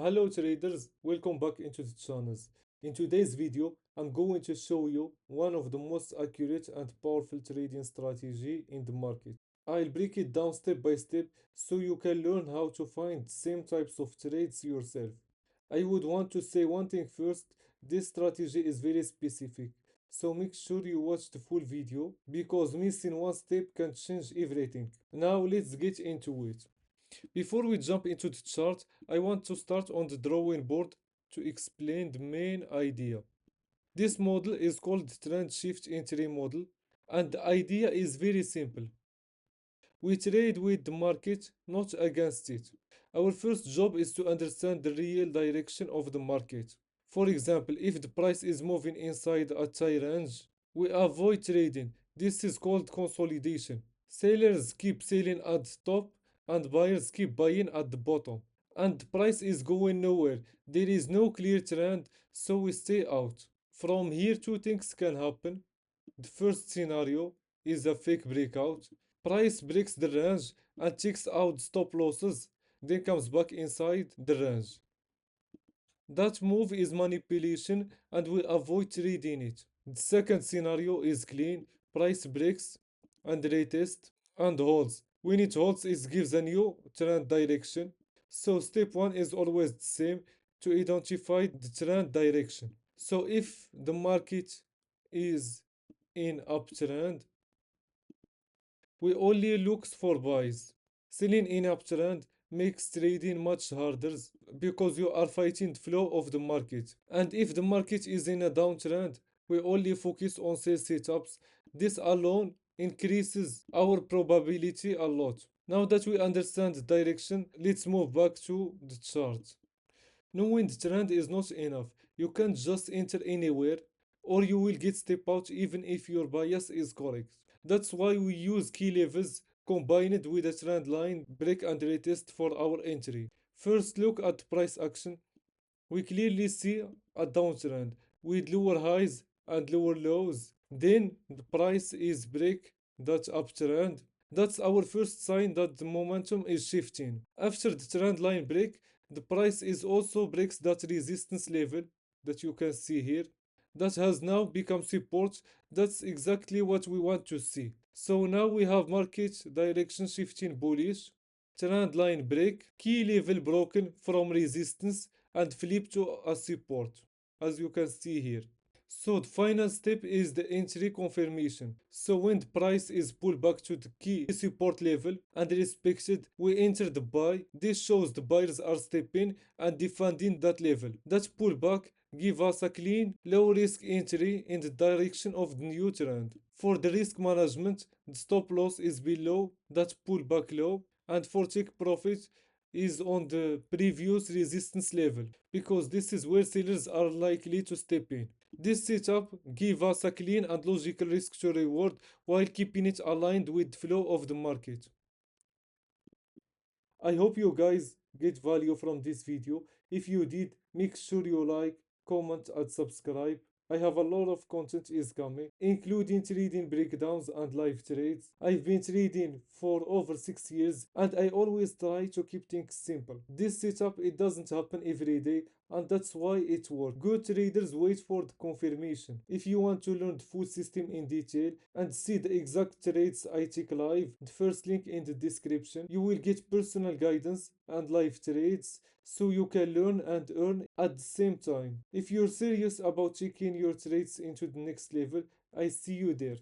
Hello traders, welcome back into the channels. In today's video, I'm going to show you one of the most accurate and powerful trading strategy in the market. I'll break it down step by step so you can learn how to find same types of trades yourself. I would want to say one thing first, this strategy is very specific. So make sure you watch the full video because missing one step can change everything. Now let's get into it. Before we jump into the chart, I want to start on the drawing board to explain the main idea. This model is called trend shift entry model, and the idea is very simple. We trade with the market, not against it. Our first job is to understand the real direction of the market. For example, if the price is moving inside a tie range, we avoid trading. This is called consolidation. Sellers keep selling at the top and buyers keep buying at the bottom. And the price is going nowhere. There is no clear trend, so we stay out. From here, two things can happen. The first scenario is a fake breakout. Price breaks the range and checks out stop losses, then comes back inside the range. That move is manipulation and we avoid trading it. The second scenario is clean, price breaks and retest and holds. When it holds, it gives a new trend direction. So step 1 is always the same to identify the trend direction. So if the market is in uptrend, we only look for buys. Selling in uptrend makes trading much harder because you are fighting the flow of the market. And if the market is in a downtrend, we only focus on sell setups. This alone increases our probability a lot. Now that we understand the direction, let's move back to the chart. Knowing the trend is not enough. You can't just enter anywhere or you will get step out even if your bias is correct. That's why we use key levels combined with a trend line break and retest for our entry. First look at price action. We clearly see a downtrend with lower highs and lower lows. Then the price is break that uptrend. That's our first sign that the momentum is shifting. After the trend line break, the price is also breaks that resistance level that you can see here. That has now become support. That's exactly what we want to see. So now we have market direction shifting bullish, trend line break, key level broken from resistance and flip to a support, as you can see here. So the final step is the entry confirmation. So when the price is pulled back to the key support level and respected, we enter the buy. This shows the buyers are stepping and defending that level. That pullback give us a clean, low risk entry in the direction of the new trend. For the risk management, the stop loss is below that pullback low, and for take profit is on the previous resistance level because this is where sellers are likely to step in. This setup gives us a clean and logical risk to reward while keeping it aligned with the flow of the market. I hope you guys get value from this video. If you did, make sure you like, comment and subscribe. I have a lot of content is coming, including trading breakdowns and live trades. I've been trading for over 6 years and I always try to keep things simple. This setup it doesn't happen every day and that's why it works. Good traders wait for the confirmation. If you want to learn the full system in detail and see the exact trades I take live, the first link in the description, you will get personal guidance and live trades so you can learn and earn at the same time. If you're serious about taking your trades into the next level, I see you there.